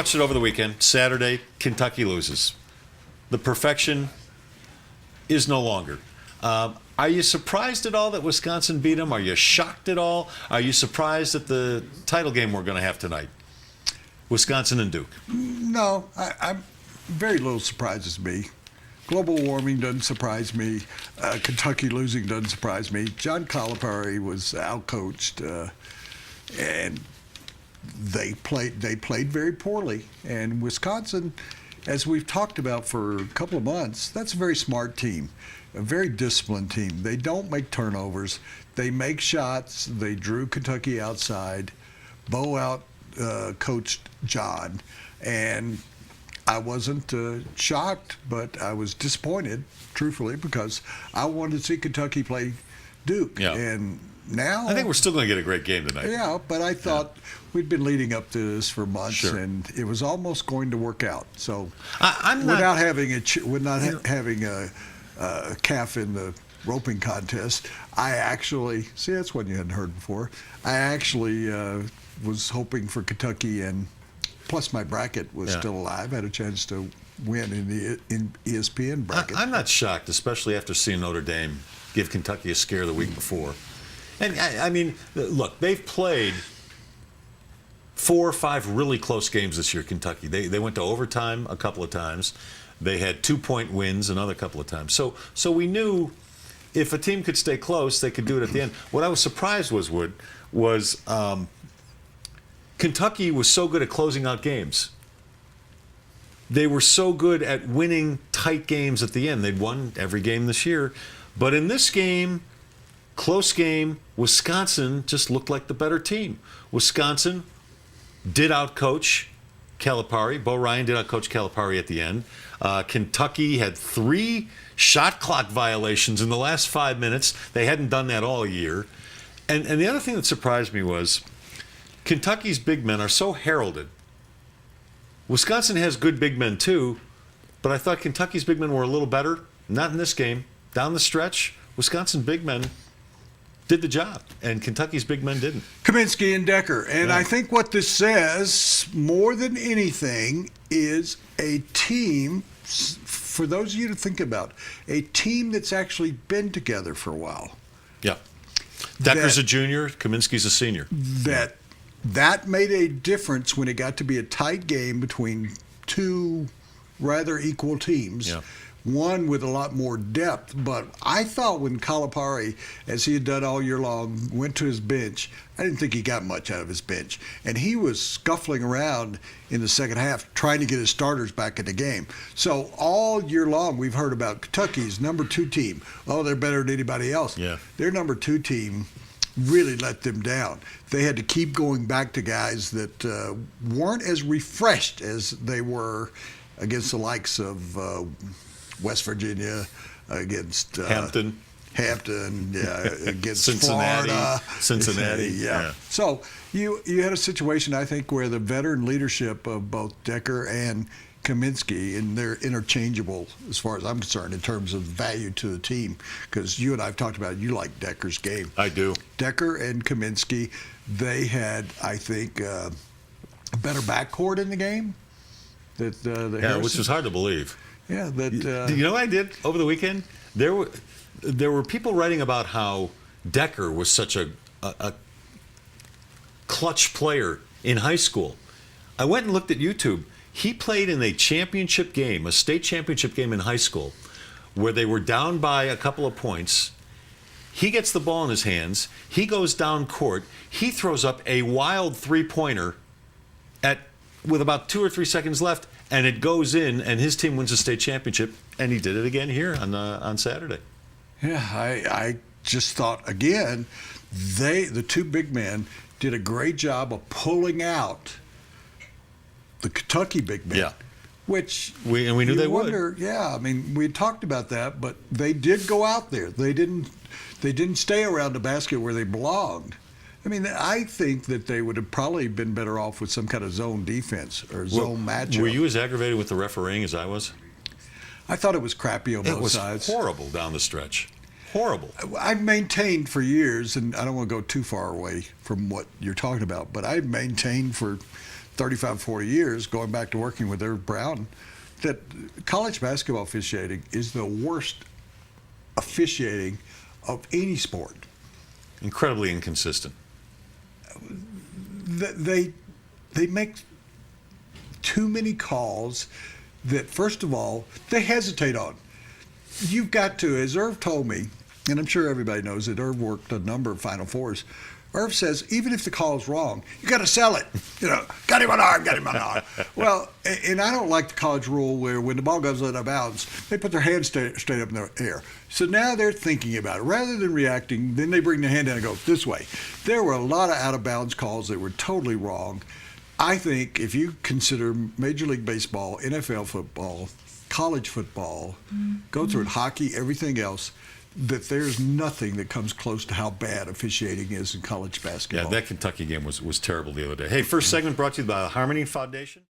watched it over the weekend. Saturday, Kentucky loses. The perfection is no longer. Are you surprised at all that Wisconsin beat them? Are you shocked at all? Are you surprised at the title game we're going to have tonight? Wisconsin and Duke. No, I'm very little surprises me. Global warming doesn't surprise me. Kentucky losing doesn't surprise me. John Calipari was outcoached, and they played very poorly. And Wisconsin, as we've talked about for a couple of months, that's a very smart team, a very disciplined team. They don't make turnovers. They make shots. They drew Kentucky outside. Bo out coached John, and I wasn't shocked, but I was disappointed, truthfully, because I wanted to see Kentucky play Duke. Yeah. And now I think we're still going to get a great game tonight. Yeah, but I thought we'd been leading up to this for months, Sure. and it was almost going to work out. So I'm not without having having a calf in the roping contest, I actually that's one you hadn't heard before. I actually was hoping for Kentucky, and plus my bracket was still alive. I had a chance to win in the ESPN bracket. I'm not shocked, especially after seeing Notre Dame give Kentucky a scare the week before. And I mean, look, they've played 4 or 5 really close games this year, Kentucky. They went to overtime a couple of times. They had 2-point wins another couple of times. So we knew if a team could stay close, they could do it at the end. What I was surprised was Kentucky was so good at closing out games. They were so good at winning tight games at the end. They'd won every game this year. But in this game, close game, Wisconsin just looked like the better team. Wisconsin did outcoach Calipari. Bo Ryan did outcoach Calipari at the end. Kentucky had 3 shot clock violations in the last 5 minutes. They hadn't done that all year. And the other thing that surprised me was Kentucky's big men are so heralded. Wisconsin has good big men too, but I thought Kentucky's big men were a little better. Not in this game. Down the stretch, Wisconsin big men did the job, and Kentucky's big men didn't. Kaminsky and Decker. And I think what this says, more than anything, is a team, for those of you to think about, a team that's actually been together for a while. Yeah. Decker's a junior, Kaminsky's a senior. That made a difference when it got to be a tight game between 2 rather equal teams. Yeah. One with a lot more depth, but I thought when Calipari, as he had done all year long, went to his bench, I didn't think he got much out of his bench. And he was scuffling around in the second half trying to get his starters back in the game. So all year long we've heard about Kentucky's number 2 team. Oh, they're better than anybody else. Yeah. Their number 2 team really let them down. They had to keep going back to guys that weren't as refreshed as they were against the likes of West Virginia, against Hampton, against Cincinnati. Yeah. So you had a situation, I think, where the veteran leadership of both Decker and Kaminsky, and they're interchangeable as far as I'm concerned in terms of value to the team, because you and I have talked about you like Decker's game. I do. Decker and Kaminsky, they had, I think, a better backcourt in the game. Which was hard to believe. Yeah, you know what I did over the weekend? There were people writing about how Decker was such a clutch player in high school. I went and looked at YouTube. He played in a championship game, a state championship game in high school, where they were down by a couple of points. He gets the ball in his hands. He goes down court. He throws up a wild 3-pointer with about 2 or 3 seconds left, and it goes in, and his team wins the state championship, and he did it again here on Saturday. Yeah, I just thought, again, the 2 big men did a great job of pulling out the Kentucky big men. Yeah. Which we knew they would. Yeah, I mean, we had talked about that, but they did go out there. They didn't stay around the basket where they belonged. I mean, I think that they would have probably been better off with some kind of zone defense or zone matchup. Were you as aggravated with the refereeing as I was? I thought it was crappy on both sides. It was horrible down the stretch. Horrible. I've maintained for years, and I don't want to go too far away from what you're talking about, but I've maintained for 35, 40 years, going back to working with Irv Brown, that college basketball officiating is the worst officiating of any sport. Incredibly inconsistent. They make too many calls that, first of all, they hesitate on. You've got to, as Irv told me, and I'm sure everybody knows that Irv worked a number of Final Fours. Irv says, even if the call is wrong, you got to sell it. Got him on arm, got him on arm. Well, and I don't like the college rule where when the ball goes out of bounds, they put their hands straight up in the air. So now they're thinking about it. Rather than reacting, then they bring their hand down and go this way. There were a lot of out of bounds calls that were totally wrong. I think if you consider Major League Baseball, NFL football, college football, go through it, hockey, everything else, that there's nothing that comes close to how bad officiating is in college basketball. Yeah, that Kentucky game was terrible the other day. Hey, first segment brought to you by the Harmony Foundation.